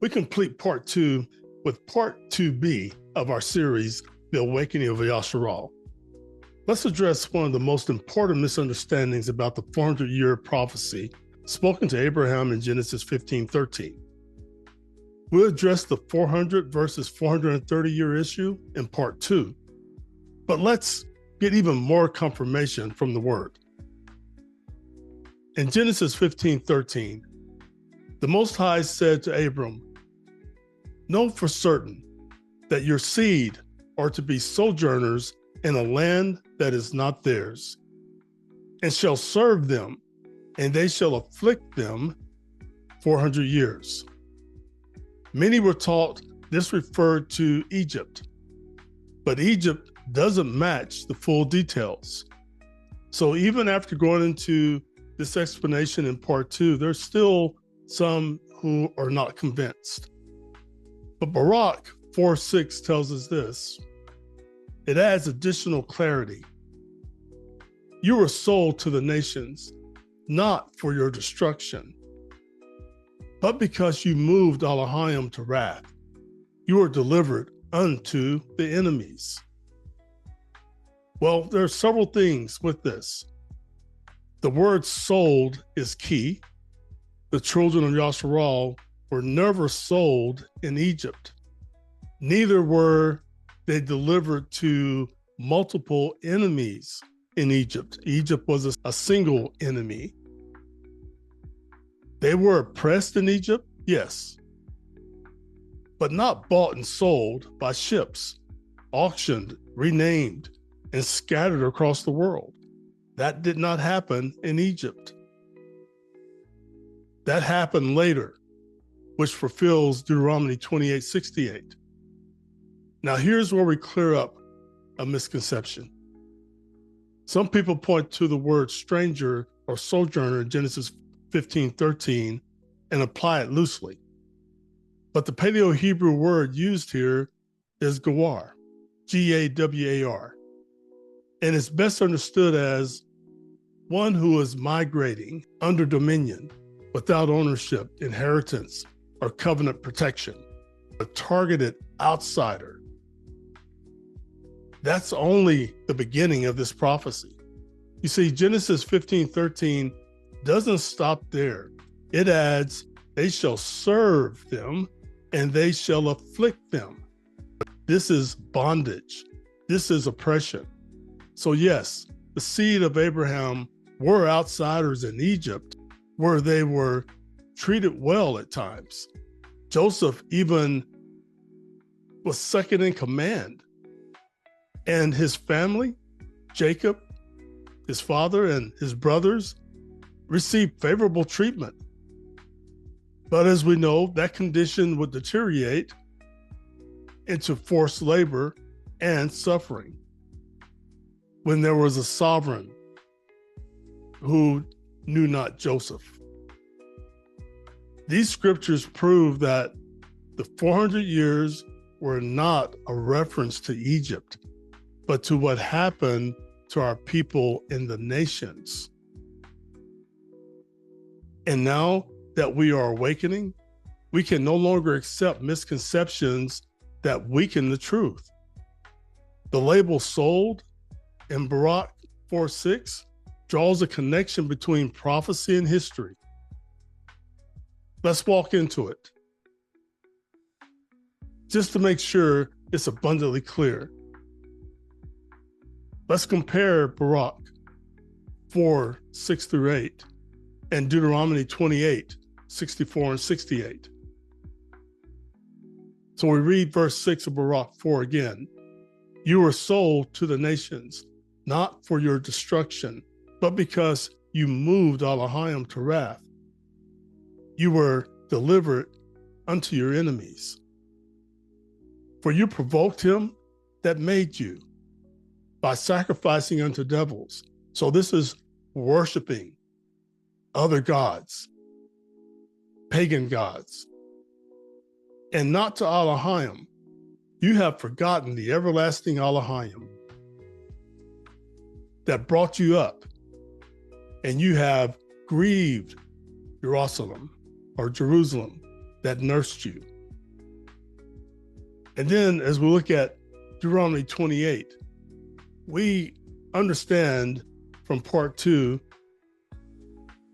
We complete part 2 with part 2B of our series, The Awakening of Yasharahla. Let's address one of the most important misunderstandings about the 400-year prophecy spoken to Abraham in Genesis 15:13. We'll address the 400 versus 430-year issue in part 2, but let's get even more confirmation from the word. In Genesis 15:13, the Most High said to Abram, "Know for certain that your seed are to be sojourners in a land that is not theirs, and shall serve them, and they shall afflict them 400 years. Many were taught this referred to Egypt, but Egypt doesn't match the full details. So even after going into this explanation in part 2, there's still some who are not convinced. But Barak 4:6 tells us this. It adds additional clarity. You were sold to the nations, not for your destruction, but because you moved Elohim to wrath. You were delivered unto the enemies. Well, there are several things with this. The word sold is key. The children of Yasharahla were never sold in Egypt. Neither were they delivered to multiple enemies in Egypt. Egypt was a single enemy. They were oppressed in Egypt, yes, but not bought and sold by ships, auctioned, renamed, and scattered across the world. That did not happen in Egypt. That happened later, which fulfills Deuteronomy 28:68. Now here's where we clear up a misconception. Some people point to the word stranger or sojourner in Genesis 15:13 and apply it loosely. But the Paleo-Hebrew word used here is gawar, G-A-W-A-R, and it's best understood as one who is migrating under dominion without ownership, inheritance, or covenant protection, a targeted outsider. That's only the beginning of this prophecy. You see, Genesis 15:13 doesn't stop there. It adds, they shall serve them and they shall afflict them. This is bondage. This is oppression. So yes, the seed of Abraham were outsiders in Egypt where they were treated well at times. Joseph even was second in command. And his family, Jacob, his father, and his brothers received favorable treatment. But as we know, that condition would deteriorate into forced labor and suffering when there was a sovereign who knew not Joseph. These scriptures prove that the 400 years were not a reference to Egypt, but to what happened to our people in the nations. And now that we are awakening, we can no longer accept misconceptions that weaken the truth. The label sold in Barak 4:6 draws a connection between prophecy and history. Let's walk into it, just to make sure it's abundantly clear. Let's compare Barak 4:6-8 and Deuteronomy 28:64 and 68. So we read verse 6 of Barak 4 again. You were sold to the nations, not for your destruction, but because you moved Elohim to wrath. You were delivered unto your enemies. For you provoked him that made you by sacrificing unto devils. So this is worshiping other gods, pagan gods, and not to Elohim. You have forgotten the everlasting Elohim that brought you up, and you have grieved Jerusalem that nursed you. And then as we look at Deuteronomy 28, we understand from part 2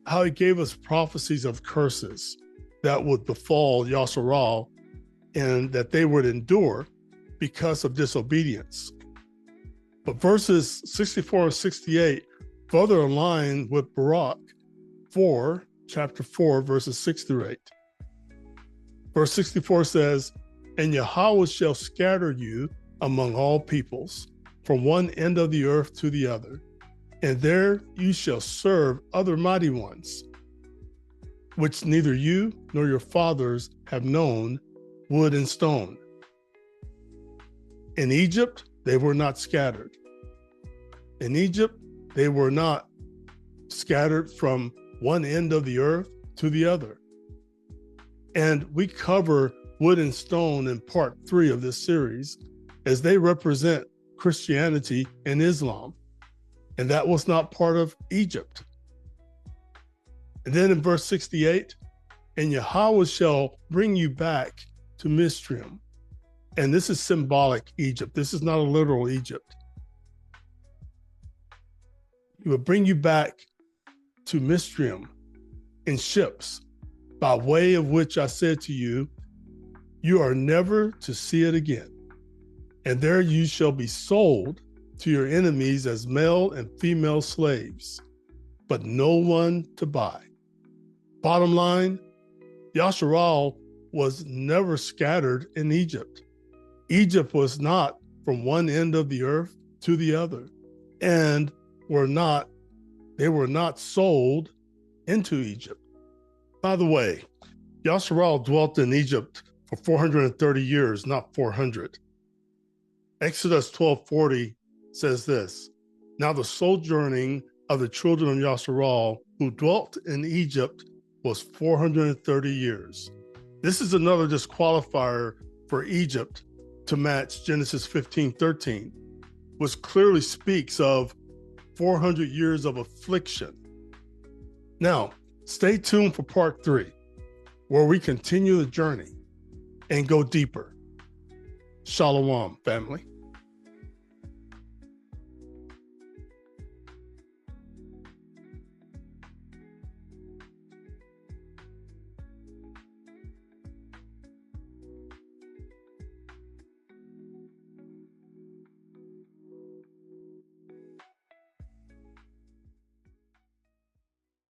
how he gave us prophecies of curses that would befall Yasharahla and that they would endure because of disobedience. But verses 64 and 68 further align with Barak 4, chapter 4, verses 6 through 8. Verse 64 says, "And Yahweh shall scatter you among all peoples, from one end of the earth to the other, and there you shall serve other mighty ones, which neither you nor your fathers have known, wood and stone. In Egypt, they were not scattered. In Egypt, they were not scattered from one end of the earth to the other." And we cover wood and stone in part 3 of this series, as they represent Christianity and Islam. And that was not part of Egypt. And then in verse 68, "And Yahweh shall bring you back to Mizraim." And this is symbolic Egypt. This is not a literal Egypt. "He will bring you back to Mizraim in ships, by way of which I said to you, you are never to see it again. And there you shall be sold to your enemies as male and female slaves, but no one to buy." Bottom line, Yasharahla was never scattered in Egypt. Egypt was not from one end of the earth to the other, and they were not sold into Egypt. By the way, Yasharahla dwelt in Egypt for 430 years, not 400. Exodus 12:40 says this, "Now the sojourning of the children of Yasharahla who dwelt in Egypt was 430 years. This is another disqualifier for Egypt to match Genesis 15:13, which clearly speaks of 400 years of affliction. Now, stay tuned for part 3, where we continue the journey and go deeper. Shalom, family.